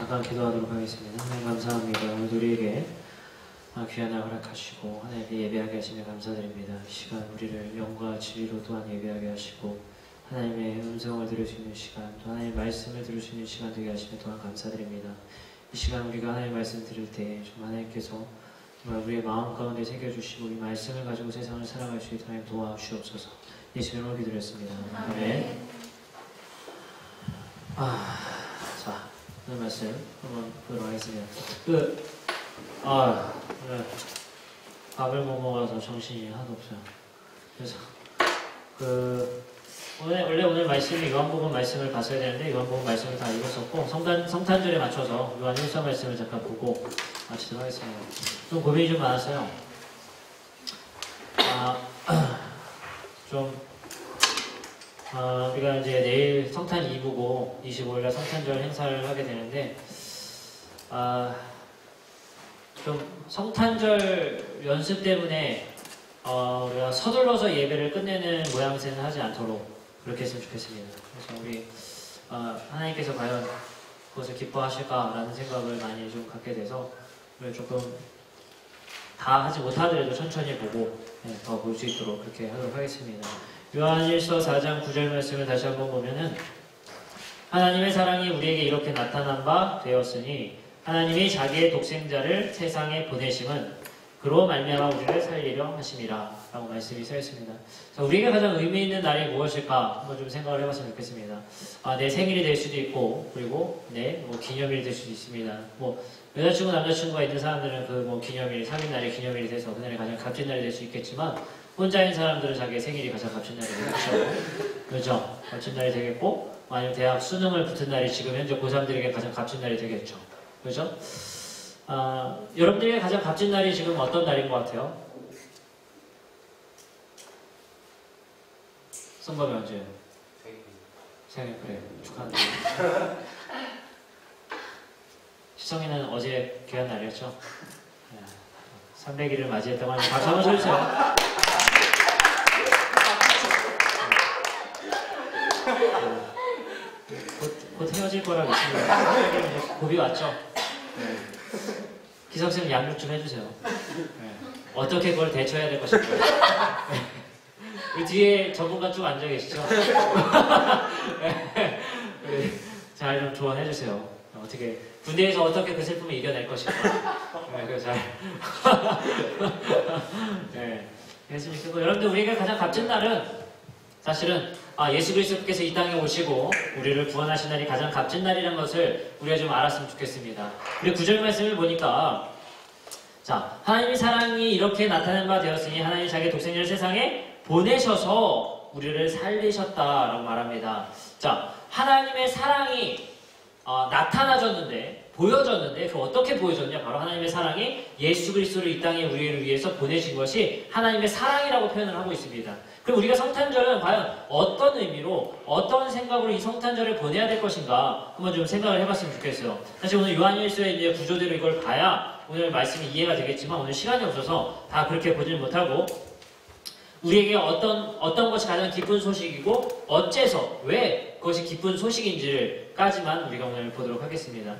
잠깐 기도하도록 하겠습니다. 하나님 감사합니다. 오늘 우리에게 귀한 날 허락하시고 하나님께 예배하게 하시며 감사드립니다. 이 시간 우리를 영과 진리로 또한 예배하게 하시고 하나님의 음성을 들을 수 있는 시간, 또 하나님의 말씀을 들을 수 있는 시간 되게 하시며 또한 감사드립니다. 이 시간 우리가 하나님의 말씀 들을 때 좀 하나님께서 정말 우리의 마음 가운데 새겨주시고 이 말씀을 가지고 세상을 살아갈 수 있도록 하나님 도와주시옵소서. 예수님으로 기도했습니다. 아멘. 자, 오늘 말씀 한번 보도록 하겠습니다. 오늘 밥을 못 먹어서 정신이 하나도 없어요. 그래서 원래 오늘 말씀이 요한복음 말씀을 봤어야 되는데 요한복음 말씀을 다 읽었었고 성탄절에 맞춰서 요한 1서 말씀을 잠깐 보고 마치도록 하겠습니다. 좀 고민이 좀 많았어요. 우리가 이제 내일 성탄 2부고 25일날 성탄절 행사를 하게 되는데 좀 성탄절 연습 때문에 우리가 서둘러서 예배를 끝내는 모양새는 하지 않도록 그렇게 했으면 좋겠습니다. 그래서 우리 하나님께서 과연 그것을 기뻐하실까라는 생각을 많이 좀 갖게 돼서 조금 다 하지 못하더라도 천천히 보고 더 볼 수 있도록 그렇게 하도록 하겠습니다. 요한일서 4장 9절 말씀을 다시 한번 보면은 하나님의 사랑이 우리에게 이렇게 나타난 바 되었으니 하나님이 자기의 독생자를 세상에 보내심은 그로 말미암아 우리를 살리려 하심이라 라고 말씀이 써 있습니다. 우리에게 가장 의미 있는 날이 무엇일까 한번 좀 생각을 해봤으면 좋겠습니다. 내 생일이 될 수도 있고 그리고 기념일이 될 수도 있습니다. 여자친구 남자친구가 있는 사람들은 그 기념일, 3일날이 기념일이 돼서 그날이 가장 값진 날이 될 수 있겠지만 혼자인 사람들은 자기의 생일이 가장 값진 날이 되겠죠. 그렇죠? 값진 날이 되겠고 아니면 대학 수능을 붙은 날이 지금 현재 고3들에게 가장 값진 날이 되겠죠. 그렇죠? 여러분들에게 가장 값진 날이 지금 어떤 날인 것 같아요? 선거는 언제예요? 생일. 그래, 축하합니다. 시성이는 어제 귀한 날이었죠? 300일을 맞이했다고 하면 박수 한번 쳐주세요. 곧 헤어질 거라고 있습니다. 고비 왔죠? 기성쌤 양육 좀 해주세요. 어떻게 그걸 대처해야 될 것인가. 그 뒤에 전문가 쭉 앉아 계시죠? 잘 좀 조언해주세요. 어떻게 군대에서 어떻게 그 슬픔을 이겨낼 것인가. 했으면 좋겠고 여러분들 우리가 가장 값진 날은 사실은 예수 그리스도께서 이 땅에 오시고 우리를 구원하신 날이 가장 값진 날이라는 것을 우리가 좀 알았으면 좋겠습니다. 우리 9절 말씀을 보니까 하나님의 사랑이 이렇게 나타난 바 되었으니 하나님이 자기 독생자를 세상에 보내셔서 우리를 살리셨다라고 말합니다. 하나님의 사랑이 나타나졌는데 보여졌는데 어떻게 보여졌냐? 바로 하나님의 사랑이 예수 그리스도를 이 땅에 우리를 위해서 보내신 것이 하나님의 사랑이라고 표현을 하고 있습니다. 그럼 우리가 성탄절은 과연 어떤 의미로 어떤 생각으로 이 성탄절을 보내야 될 것인가 한번 좀 생각을 해봤으면 좋겠어요. 사실 오늘 요한일서의 이제 구조대로 이걸 봐야 오늘 말씀이 이해가 되겠지만 오늘 시간이 없어서 다 그렇게 보지는 못하고 우리에게 어떤 것이 가장 기쁜 소식이고 어째서 왜 그것이 기쁜 소식인지를까지만 우리가 오늘 보도록 하겠습니다.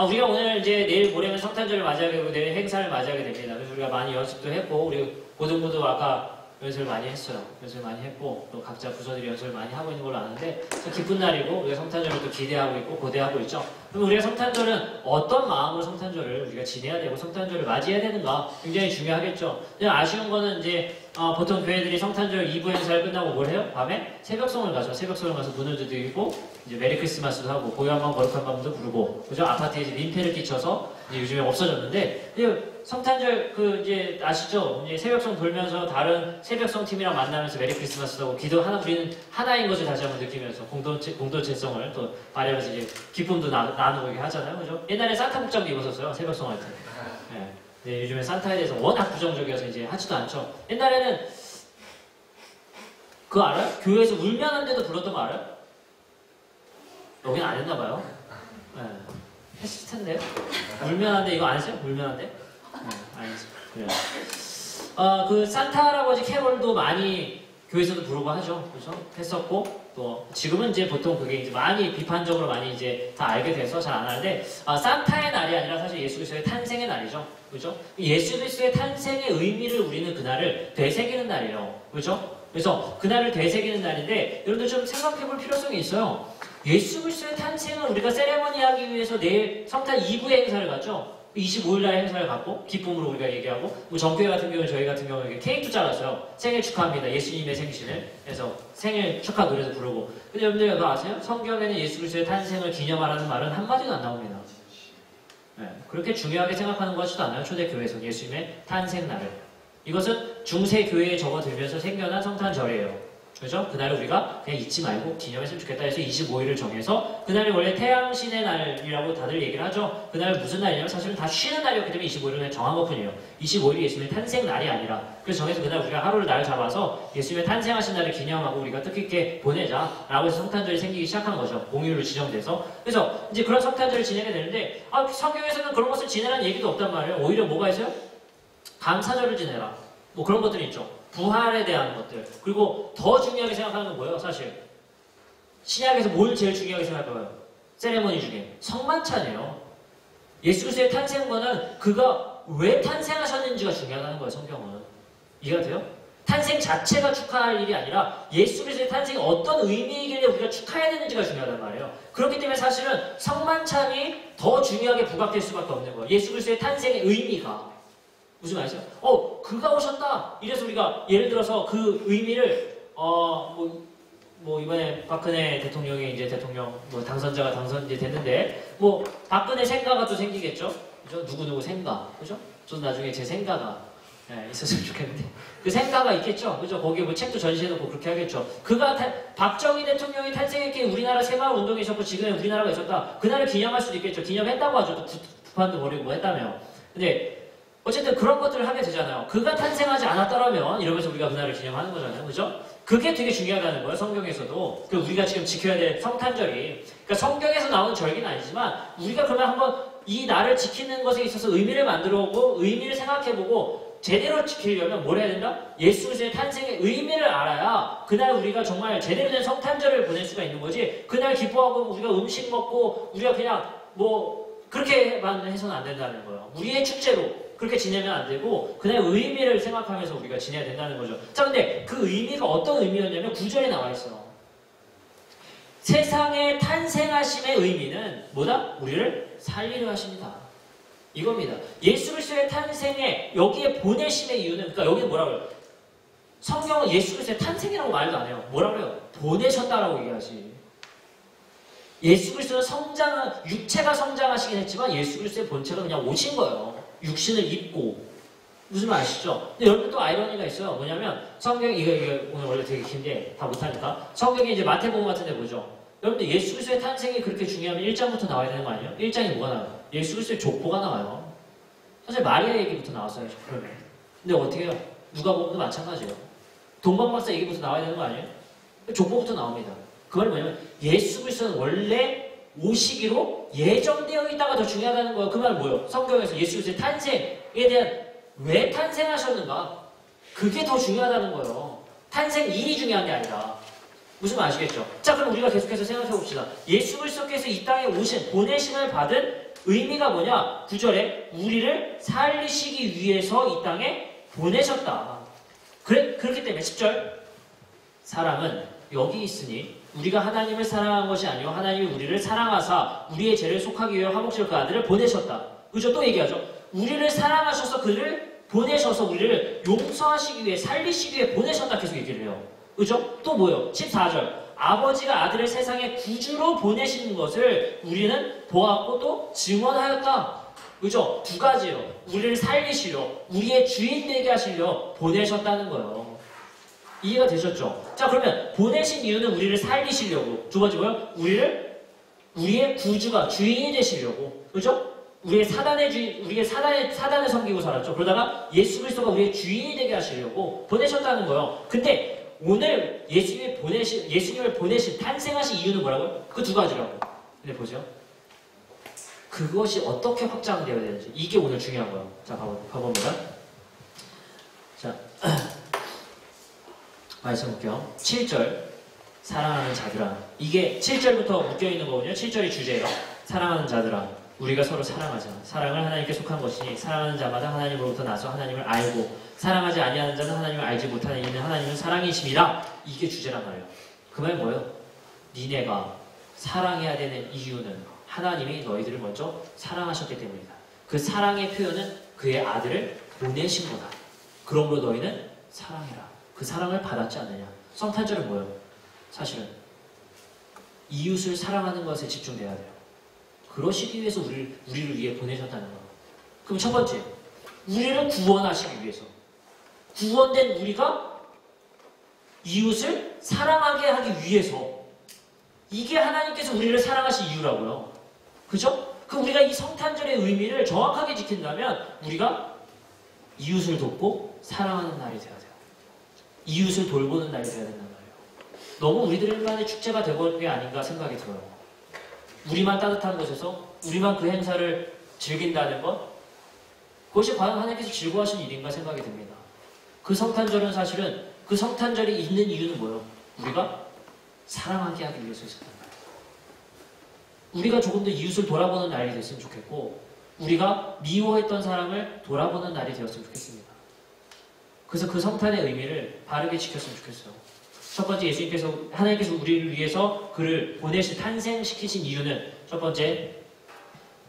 우리가 오늘 이제 내일 모레면 성탄절을 맞이하게 되고 내일 행사를 맞이하게 됩니다. 그래서 우리가 많이 연습도 했고 우리 고등부도 아까 연습을 많이 했어요. 연습을 많이 했고 또 각자 부서들이 연습을 많이 하고 있는 걸로 아는데 기쁜 날이고 우리가 성탄절을 또 기대하고 있고 고대하고 있죠. 그럼 우리가 성탄절은 어떤 마음으로 성탄절을 우리가 지내야 되고 성탄절을 맞이해야 되는가 굉장히 중요하겠죠. 그냥 아쉬운 거는 이제 보통 교회들이 성탄절 2부 행사를 끝나고 뭘 해요? 밤에 새벽송을 가죠. 새벽송을 가서 문을 두드리고 이제 메리 크리스마스도 하고 고요한 밤 거룩한 밤도 부르고 그죠? 아파트에 이제 민폐를 끼쳐서 이제 요즘에 없어졌는데 성탄절 이제 아시죠? 이제 새벽송 돌면서 다른 새벽송 팀이랑 만나면서 메리 크리스마스도 하고 기도 하나 우리는 하나인 것을 다시 한번 느끼면서 공동체성을 또 말하면서 이제 기쁨도 나누고 이렇게 하잖아요. 그죠? 옛날에 산타 복장도 입었었어요. 새벽송 할 때. 네, 요즘에 산타에 대해서 워낙 부정적이어서 이제 하지도 않죠. 옛날에는 그거 알아요? 교회에서 울면 안 돼도 불렀던 거 알아요? 여기는 안 했나봐요. 했을 텐데요. 울면 안 돼 이거 안 했어요? 울면 안 돼? 안 했어요. 그래요. 그 산타 할아버지 캐롤도 많이 교회에서도 부르고 하죠. 그죠? 했었고, 또, 지금은 이제 보통 그게 이제 많이 비판적으로 많이 이제 다 알게 돼서 잘 안 하는데, 산타의 날이 아니라 사실 예수 그리스도의 탄생의 날이죠. 그죠? 예수 그리스도의 탄생의 의미를 우리는 그날을 되새기는 날이에요. 그죠? 그래서 그날을 되새기는 날인데, 여러분들 좀 생각해 볼 필요성이 있어요. 예수 그리스도의 탄생을 우리가 세레머니 하기 위해서 내일 성탄 2부의 행사를 갖죠? 25일 날 행사를 갖고 기쁨으로 우리가 얘기하고 뭐 전교회 같은 경우는 저희 같은 경우는 케이크 잘랐어요. 생일 축하합니다. 예수님의 생신을 해서 생일 축하 노래도 부르고. 근데 여러분들 그거 아세요? 성경에는 예수 그리스도의 탄생을 기념하라는 말은 한마디도 안 나옵니다. 네, 그렇게 중요하게 생각하는 것 같지도 않아요. 초대교회에서는 예수님의 탄생 날을. 이것은 중세 교회에 접어들면서 생겨난 성탄절이에요. 그죠? 그날을 우리가 그냥 잊지 말고 기념했으면 좋겠다 해서 25일을 정해서 그날이 원래 태양신의 날이라고 다들 얘기를 하죠. 그날 무슨 날이냐면 사실은 다 쉬는 날이었기 때문에 25일은 정한 것뿐이에요. 25일이 예수님의 탄생 날이 아니라 그래서 정해서 그날 우리가 하루를 날 잡아서 예수님의 탄생하신 날을 기념하고 우리가 뜻깊게 보내자라고 해서 성탄절이 생기기 시작한 거죠. 공휴일로 지정돼서. 그래서 이제 그런 성탄절을 지내게 되는데 성경에서는 그런 것을 지내라는 얘기도 없단 말이에요. 오히려 뭐가 있어요? 감사절을 지내라. 뭐 그런 것들이 있죠. 부활에 대한 것들. 그리고 더 중요하게 생각하는 건 뭐예요? 사실 신약에서 뭘 제일 중요하게 생각할까요? 세레머니 중에 성만찬이에요. 예수 그리스도의 탄생과는 그가 왜 탄생하셨는지가 중요하다는 거예요. 성경은. 이해가 돼요? 탄생 자체가 축하할 일이 아니라 예수 그리스도의 탄생이 어떤 의미이길래 우리가 축하해야 되는지가 중요하단 말이에요. 그렇기 때문에 사실은 성만찬이 더 중요하게 부각될 수밖에 없는 거예요. 예수 그리스도의 탄생의 의미가. 무슨 말이죠? 그가 오셨다. 이래서 우리가 예를 들어서 그 의미를 이번에 박근혜 대통령이 이제 대통령 당선자가 당선이 됐는데 박근혜 생가가 또 생기겠죠? 그죠? 누구 생가, 그죠? 저도 나중에 제 생가가 있었으면 좋겠는데 그 생가가 있겠죠? 그죠? 거기에 책도 전시해놓고 그렇게 하겠죠. 박정희 대통령이 탄생했기에 우리나라 새마을 운동이 있었고 지금의 우리나라가 있었다. 그날을 기념할 수도 있겠죠. 기념했다고 하죠. 또 부판도 버리고 했다며. 근데 어쨌든 그런 것들을 하게 되잖아요. 그가 탄생하지 않았더라면 이러면서 우리가 그날을 기념하는 거잖아요. 그죠? 그게 되게 중요하다는 거예요. 성경에서도. 우리가 지금 지켜야 될 성탄절이. 그러니까 성경에서 나오는 절기는 아니지만 우리가 그러면 한번 이 날을 지키는 것에 있어서 의미를 만들어보고 의미를 생각해보고 제대로 지키려면 뭘 해야 된다? 예수 그리스도의 탄생의 의미를 알아야 그날 우리가 정말 제대로 된 성탄절을 보낼 수가 있는 거지. 그날 기뻐하고 우리가 음식 먹고 우리가 그냥 그렇게만 해서는 안 된다는 거예요. 우리의 축제로 그렇게 지내면 안 되고 그날 의미를 생각하면서 우리가 지내야 된다는 거죠. 자, 근데 그 의미가 어떤 의미였냐면 9절에 나와 있어요. 세상에 탄생하심의 의미는 뭐다? 우리를 살리려 하십니다. 이겁니다. 예수 그리스도의 탄생에 여기에 보내심의 이유는 그러니까 여기는 뭐라고 해요? 성경은 예수 그리스도의 탄생이라고 말도 안 해요. 뭐라고 해요? 보내셨다라고 얘기하지. 예수 그리스도는 육체가 성장하시긴 했지만 예수 그리스도의 본체가 그냥 오신 거예요. 육신을 입고. 무슨 말 아시죠? 근데 여러분 또 아이러니가 있어요. 뭐냐면 성경이 이거 오늘 원래 되게 긴데 다 못하니까 성경에 이제 마태복음 같은 데 보죠. 여러분들 예수 그리스도의 탄생이 그렇게 중요하면 1장부터 나와야 되는 거 아니에요? 1장이 뭐가 나와요? 예수 그리스도의 족보가 나와요. 사실 마리아 얘기부터 나왔어요. 그러면. 근데 어떻게 해요? 누가복음도 마찬가지예요. 동방박사 얘기부터 나와야 되는 거 아니에요? 족보부터 나옵니다. 그 말이 뭐냐면 예수 그리스도는 원래 오시기로 예정되어 있다가 더 중요하다는 거예요. 그 말은 뭐예요? 성경에서 예수 그리스도의 탄생에 대한 왜 탄생하셨는가? 그게 더 중요하다는 거예요. 탄생일이 중요한 게 아니라. 무슨 말 아시겠죠? 자, 그럼 우리가 계속해서 생각해 봅시다. 예수 그리스도께서 이 땅에 보내심을 받은 의미가 뭐냐? 9절에 우리를 살리시기 위해서 이 땅에 보내셨다. 그렇기 때문에 10절 사람은 여기 있으니 우리가 하나님을 사랑한 것이 아니요 하나님이 우리를 사랑하사 우리의 죄를 속하기 위해 화목제로 그 아들을 보내셨다. 그죠? 또 얘기하죠. 우리를 사랑하셔서 그를 보내셔서 우리를 용서하시기 위해 살리시기 위해 보내셨다 계속 얘기를 해요. 그죠? 또 뭐요? 14절 아버지가 아들을 세상에 구주로 보내시는 것을 우리는 보았고 또 증언하였다. 그죠? 두 가지요. 우리를 살리시려 우리의 주인 되게 하시려 보내셨다는 거예요. 이해가 되셨죠? 자, 그러면 보내신 이유는 우리를 살리시려고. 두 번째 뭐요? 우리의 구주가 주인이 되시려고. 그죠? 우리의 사단을 섬기고 살았죠. 그러다가 예수 그리스도가 우리의 주인이 되게 하시려고 보내셨다는 거예요. 근데 오늘 예수님을 보내신 탄생하신 이유는 뭐라고요? 그 두 가지라고. 근데 보세요. 그것이 어떻게 확장되어야 되는지. 이게 오늘 중요한 거예요. 자, 가봅니다. 자. 말씀 볼게요. 7절 사랑하는 자들아. 이게 7절부터 묶여있는 거거든요. 7절이 주제예요. 사랑하는 자들아, 우리가 서로 사랑하자. 사랑을 하나님께 속한 것이니 사랑하는 자마다 하나님으로부터 나서 하나님을 알고 사랑하지 아니하는 자는 하나님을 알지 못하는 이는 하나님은 사랑이심이라. 이게 주제란 말이에요. 그 말 뭐예요? 니네가 사랑해야 되는 이유는 하나님이 너희들을 먼저 사랑하셨기 때문이다. 그 사랑의 표현은 그의 아들을 보내신 거다. 그러므로 너희는 사랑해라. 그 사랑을 받았지 않느냐. 성탄절은 뭐예요? 사실은 이웃을 사랑하는 것에 집중돼야 돼요. 그러시기 위해서 우리를 위해 보내셨다는 거예요. 그럼 첫 번째, 우리를 구원하시기 위해서. 구원된 우리가 이웃을 사랑하게 하기 위해서. 이게 하나님께서 우리를 사랑하신 이유라고요. 그죠? 그럼 우리가 이 성탄절의 의미를 정확하게 지킨다면 우리가 이웃을 돕고 사랑하는 날이 되어야 돼요. 이웃을 돌보는 날이 되어야 된단 말이에요. 너무 우리들만의 축제가 되고 게 아닌가 생각이 들어요. 우리만 따뜻한 곳에서 우리만 그 행사를 즐긴다는 것, 그것이 과연 하나님께서 즐거워하신 일인가 생각이 듭니다. 그 성탄절은 사실은 그 성탄절이 있는 이유는 뭐예요? 우리가 사랑하게 하기 위해서 있었단 말이에요. 우리가 조금 더 이웃을 돌아보는 날이 됐으면 좋겠고 우리가 미워했던 사람을 돌아보는 날이 되었으면 좋겠습니다. 그래서 그 성탄의 의미를 바르게 지켰으면 좋겠어요. 첫 번째, 예수님께서 하나님께서 우리를 위해서 그를 보내신 탄생시키신 이유는 첫 번째,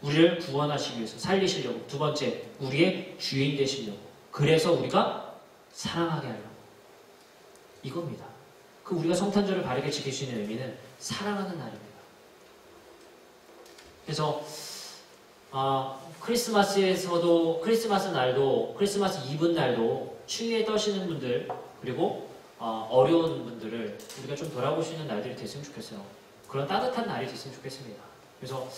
우리를 구원하시기 위해서 살리시려고. 두 번째, 우리의 주인 되시려고. 그래서 우리가 사랑하게 하려고. 이겁니다. 그 우리가 성탄절을 바르게 지킬 수 있는 의미는 사랑하는 날입니다. 그래서 크리스마스에서도 크리스마스 날도 크리스마스 이브 날도 추위에 떠시는 분들 그리고 어려운 분들을 우리가 좀 돌아볼 수 있는 날들이 됐으면 좋겠어요. 그런 따뜻한 날이 됐으면 좋겠습니다. 그래서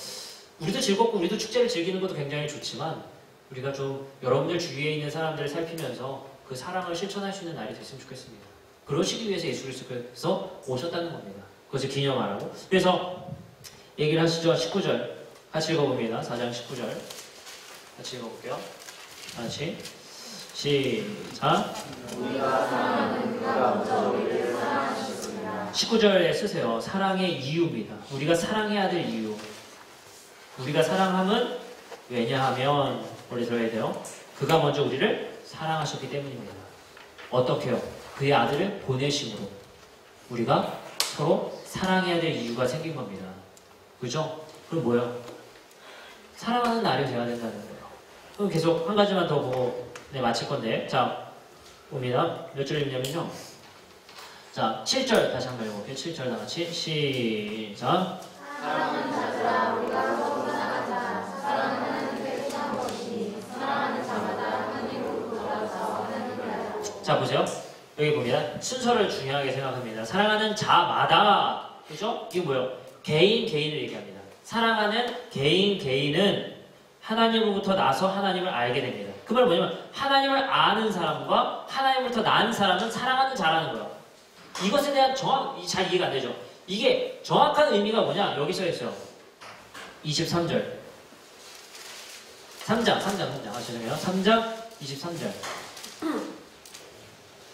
우리도 즐겁고 우리도 축제를 즐기는 것도 굉장히 좋지만 우리가 좀 여러분들 주위에 있는 사람들을 살피면서 그 사랑을 실천할 수 있는 날이 됐으면 좋겠습니다. 그러시기 위해서 예수 그리스도께서 오셨다는 겁니다. 그것을 기념하라고. 그래서 얘기를 하시죠. 19절 같이 읽어봅니다. 4장 19절 같이 읽어볼게요. 같이 시작. 19절에 쓰세요. 사랑의 이유입니다. 우리가 사랑해야 될 이유. 우리가 사랑함은 왜냐하면 원래 들어야 돼요. 그가 먼저 우리를 사랑하셨기 때문입니다. 어떻게요? 그의 아들을 보내심으로 우리가 서로 사랑해야 될 이유가 생긴 겁니다. 그죠? 그럼 뭐예요? 사랑하는 날이 되어야 된다는 거예요. 그럼 계속 한 가지만 더 보고 마칠 건데, 자 봅니다. 몇 절이냐면요. 자 7절 다시 한번 읽어볼게요. 7절 다 같이 시작. 사랑하는 자들아 우리가 서로 사랑하자. 사랑은 하나님께 속한 것이니 사랑하는 자마다 하나님으로부터 돌아서 하나님을 알자. 자 보세요. 여기 봅니다. 순서를 중요하게 생각합니다. 사랑하는 자마다, 그죠? 이거 뭐예요? 개인을 얘기합니다. 사랑하는 개인은 하나님으로부터 나서 하나님을 알게 됩니다. 그 말은 뭐냐면 하나님을 아는 사람과 하나님으로부터 난 사람은 사랑하는 자라는 거예요. 이것에 대한 잘 이해가 안 되죠? 이게 정확한 의미가 뭐냐? 여기 써 있어요. 23절. 3장. 죄송해요. 3장 23절.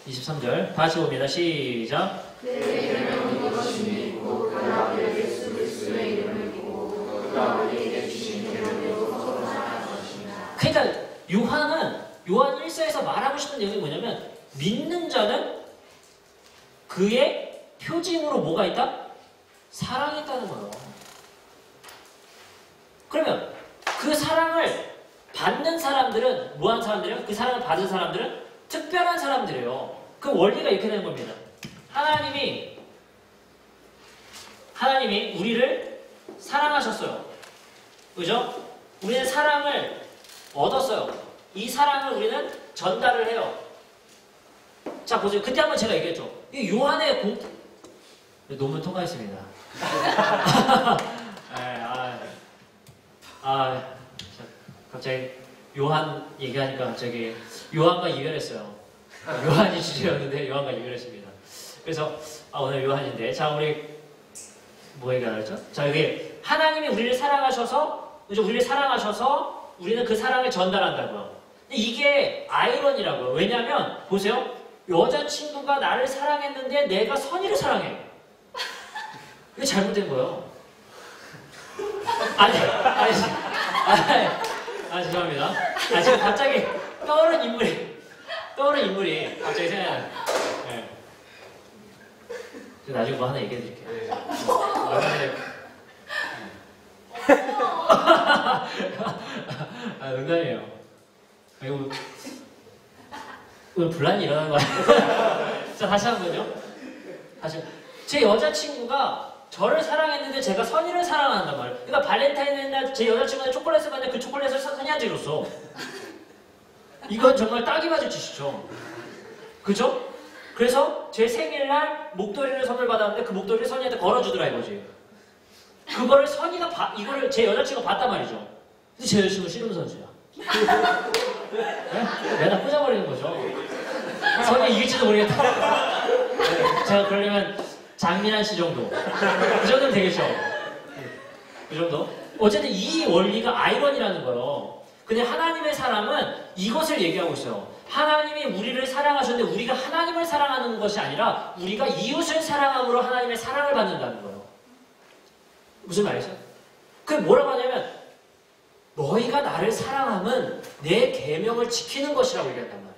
23절. 다시 봅니다. 시작. 내 이름을 이것이 믿고 그 아들 예수 그리스도의 이름을 믿고 그가 우리에게 주신 이름으로 서로 사랑할 것입니다. 그러니까 요한 1서에서 말하고 싶은 내용이 뭐냐면 믿는 자는 그의 표징으로 뭐가 있다? 사랑이 있다는 거예요. 그러면 그 사랑을 받는 사람들은 뭐한 사람들이에요? 그 사랑을 받은 사람들은 특별한 사람들이에요. 그 원리가 이렇게 되는 겁니다. 하나님이 우리를 사랑하셨어요. 그죠? 우리는 사랑을 얻었어요. 이 사랑을 우리는 전달을 해요. 자 보세요. 그때 한번 제가 얘기했죠. 이 요한의 논문 통과했습니다. 갑자기 요한 얘기하니까 갑자기 요한과 이별했어요. 요한이 주제였는데 요한과 이별했습니다. 그래서 오늘 요한인데, 자 우리 뭐 얘기하죠? 자 여기 하나님이 우리를 사랑하셔서, 그죠? 우리를 사랑하셔서 우리는 그 사랑을 전달한다고요. 근데 이게 아이러니라고요. 왜냐하면 보세요. 여자친구가 나를 사랑했는데 내가 선의를 사랑해. 이게 잘못된 거예요. 죄송합니다. 지금 갑자기 떠오른 인물이 갑자기 생각나요. 네. 나중에 뭐 하나 얘기해 드릴게요. 농담이에요. 이거 오늘 분란이 일어나는 거 아니에요? 자, 다시 한 번요. 제 여자친구가 저를 사랑했는데 제가 선의를 사랑한단 말이에요. 그러니까 발렌타인데이 날 제 여자친구가 초콜릿을 받는데 그 초콜릿을 선의한테 줬어. 이건 정말 딱이 맞을 짓이죠. 그죠? 그래서 제 생일날 목도리를 선물 받았는데 그 목도리를 선의한테 걸어주더라 이거지. 그거를 이거를 제 여자친구가 봤단 말이죠. 근데 제 여자친구는 씨름 선수야. 네? 내가 꽂아버리는 거죠. 선이 이길지도 모르겠다. 제가 그러려면 장민환 씨 정도. 그 정도면 되겠죠. 그 정도? 어쨌든 이 원리가 아이러니라는 거예요. 근데 하나님의 사랑은 이것을 얘기하고 있어요. 하나님이 우리를 사랑하셨는데 우리가 하나님을 사랑하는 것이 아니라 우리가 이웃을 사랑함으로 하나님의 사랑을 받는다는 거예요. 무슨 말이죠? 그게 뭐라고 하냐면 너희가 나를 사랑함은 내 계명을 지키는 것이라고 얘기한단 말이야.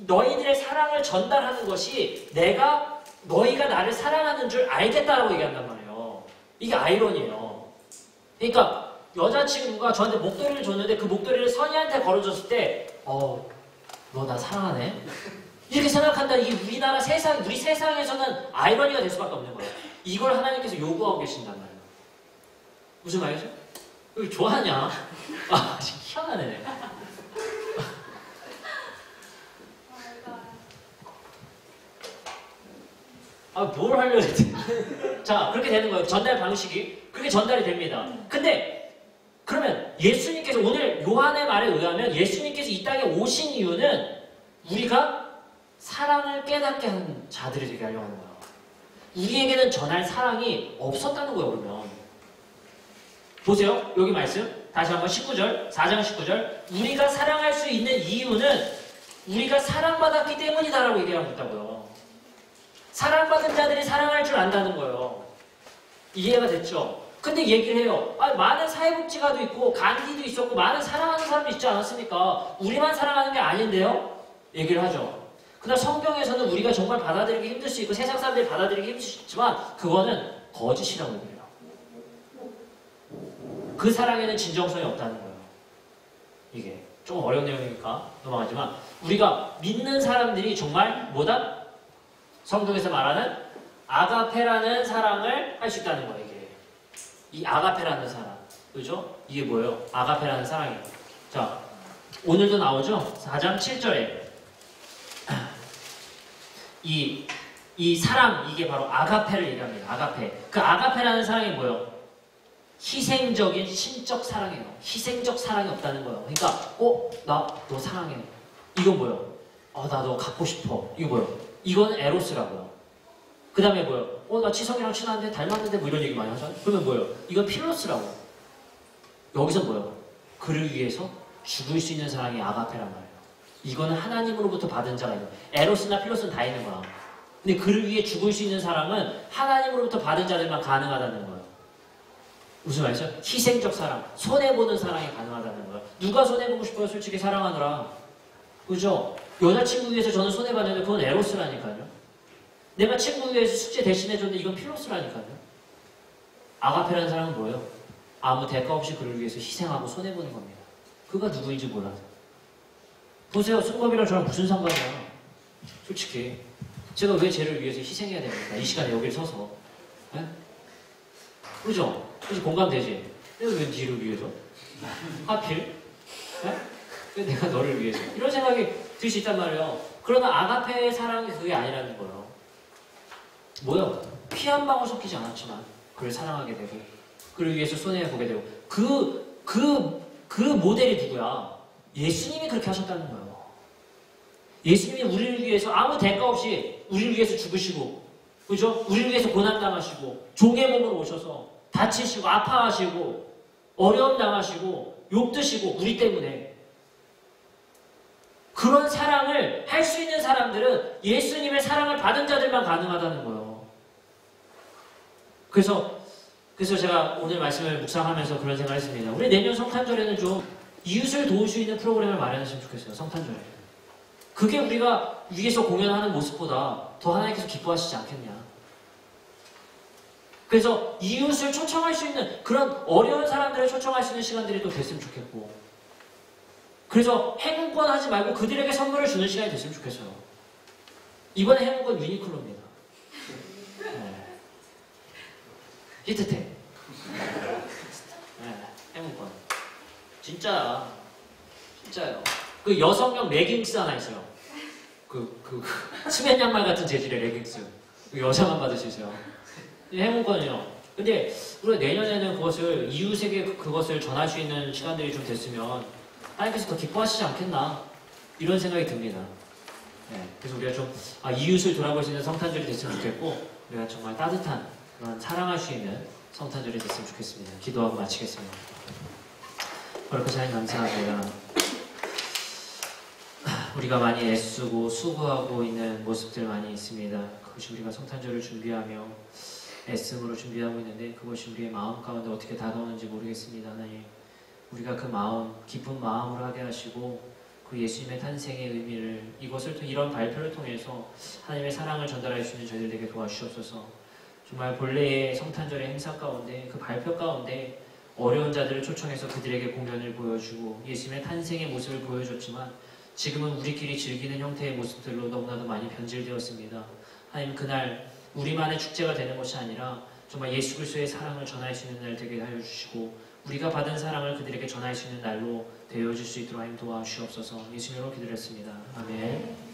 너희들의 사랑을 전달하는 것이 너희가 나를 사랑하는 줄 알겠다라고 얘기한단 말이에요. 이게 아이러니예요. 그러니까 여자친구가 저한테 목도리를 줬는데 그 목도리를 선이한테 걸어줬을 때 너 나 사랑하네? 이렇게 생각한다는 이게 우리 세상에서는 아이러니가 될 수밖에 없는 거예요. 이걸 하나님께서 요구하고 계신단 말이에요. 무슨 말이죠? 왜 좋아하냐? 희한하네. 뭘 하려고 했지? 자, 그렇게 되는 거예요. 전달 방식이. 그렇게 전달이 됩니다. 근데, 그러면 예수님께서 오늘 요한의 말에 의하면 예수님께서 이 땅에 오신 이유는 우리가 사랑을 깨닫게 하는 자들이 되게 하려고 하는 거예요. 우리에게는 전할 사랑이 없었다는 거예요, 그러면. 보세요. 여기 말씀. 다시 한번 4장 19절. 우리가 사랑할 수 있는 이유는 우리가 사랑받았기 때문이다라고 얘기하고 있다고요. 사랑받은 자들이 사랑할 줄 안다는 거예요. 이해가 됐죠? 근데 얘기를 해요. 많은 사회복지가도 있고 간디도 있었고 많은 사랑하는 사람도 있지 않았습니까? 우리만 사랑하는 게 아닌데요? 얘기를 하죠. 그러나 성경에서는 우리가 정말 받아들이기 힘들 수 있고 세상 사람들이 받아들이기 힘들 수 있지만 그거는 거짓이라고 얘기해요. 그 사랑에는 진정성이 없다는 거예요. 이게 조금 어려운 내용이니까 넘어가지만 우리가 믿는 사람들이 정말 뭐다? 성경에서 말하는 아가페라는 사랑을 할 수 있다는 거예요. 이게 이 아가페라는 사랑, 그죠? 이게 뭐예요? 아가페라는 사랑이에요. 자, 오늘도 나오죠? 4장 7절에 이 사랑, 이게 바로 아가페를 얘기합니다. 아가페. 그 아가페라는 사랑이 뭐예요? 희생적인 신적 사랑이에요. 희생적 사랑이 없다는 거예요. 그러니까 나 너 사랑해. 이건 뭐예요? 나 너 갖고 싶어. 이거 뭐예요? 이건 에로스라고요. 그 다음에 뭐예요? 나 지성이랑 친한데 닮았는데 뭐 이런 얘기 많이 하잖아요. 그러면 뭐예요? 이건 필로스라고. 여기서 뭐예요? 그를 위해서 죽을 수 있는 사랑이 아가페란 말이에요. 이거는 하나님으로부터 받은 자가 있는 거예요. 에로스나 필로스는 다 있는 거야. 근데 그를 위해 죽을 수 있는 사랑은 하나님으로부터 받은 자들만 가능하다는 거예요. 무슨 말이죠? 희생적 사랑, 손해보는 사랑이 가능하다는 거예요. 누가 손해보고 싶어요? 솔직히 사랑하느라. 그죠? 여자친구 위해서 저는 손해봤는데 그건 에로스라니까요. 내가 친구 위해서 숙제 대신해줬는데 이건 필로스라니까요. 아가페라는 사람은 뭐예요? 아무 대가 없이 그를 위해서 희생하고 손해보는 겁니다. 그가 누구인지 몰라서. 보세요. 승범이랑 저랑 무슨 상관이야. 솔직히 제가 왜 쟤를 위해서 희생해야 됩니까? 이 시간에 여기를 서서. 네? 그죠? 그래서 공감되지? 내가 왜 니를 위해서? 하필? 네? 왜 내가 너를 위해서? 이런 생각이 들 수 있단 말이에요. 그러나 아가페의 사랑이 그게 아니라는 거예요. 뭐요? 피 한 방울 섞이지 않았지만 그를 사랑하게 되고 그를 위해서 손해보게 되고 그 모델이 누구야? 예수님이 그렇게 하셨다는 거예요. 예수님이 우리를 위해서 아무 대가 없이 우리를 위해서 죽으시고, 그죠? 우리를 위해서 고난당하시고 종의 몸으로 오셔서 다치시고 아파하시고 어려움 당하시고 욕 드시고 우리 때문에 그 그런 사랑을 할 수 있는 사람들은 예수님의 사랑을 받은 자들만 가능하다는 거예요. 그래서 제가 오늘 말씀을 묵상하면서 그런 생각을 했습니다. 우리 내년 성탄절에는 좀 이웃을 도울 수 있는 프로그램을 마련했으면 좋겠어요. 성탄절에. 그게 우리가 위에서 공연하는 모습보다 더 하나님께서 기뻐하시지 않겠냐. 그래서 이웃을 초청할 수 있는 그런 어려운 사람들을 초청할 수 있는 시간들이 또 됐으면 좋겠고, 그래서 행운권 하지 말고 그들에게 선물을 주는 시간이 됐으면 좋겠어요. 이번에 행운권 유니클로입니다. 네. 히트텍. 네, 행운권. 진짜요. 그 여성용 레깅스 하나 있어요. 스맨 양말 같은 재질의 레깅스. 여자만 받을 수 있어요. 행운권이요. 근데 우리가 내년에는 그것을 이웃에게 그것을 전할 수 있는 시간들이 좀 됐으면 하나님께서 더 기뻐하시지 않겠나 이런 생각이 듭니다. 네, 그래서 우리가 좀 이웃을 돌아볼 수 있는 성탄절이 됐으면 좋겠고, 우리가 정말 따뜻한 그런 사랑할 수 있는 성탄절이 됐으면 좋겠습니다. 기도하고 마치겠습니다. 그렇게 하나님 감사합니다. 우리가 많이 애쓰고 수고하고 있는 모습들 많이 있습니다. 그것이 우리가 성탄절을 준비하며 애씀으로 준비하고 있는데 그것이 우리의 마음 가운데 어떻게 다가오는지 모르겠습니다. 하나님, 우리가 그 마음, 기쁜 마음으로 하게 하시고 그 예수님의 탄생의 의미를 이것을 또 이런 발표를 통해서 하나님의 사랑을 전달할 수 있는 저희들에게 도와주시옵소서. 정말 본래의 성탄절의 행사 가운데 그 발표 가운데 어려운 자들을 초청해서 그들에게 공연을 보여주고 예수님의 탄생의 모습을 보여줬지만 지금은 우리끼리 즐기는 형태의 모습들로 너무나도 많이 변질되었습니다. 하나님, 그날 우리만의 축제가 되는 것이 아니라 정말 예수 그리스도의 사랑을 전할 수 있는 날 되게 하여 주시고 우리가 받은 사랑을 그들에게 전할 수 있는 날로 되어줄 수 있도록 하나님 도와주시옵소서. 예수님으로 기도했습니다. 아멘.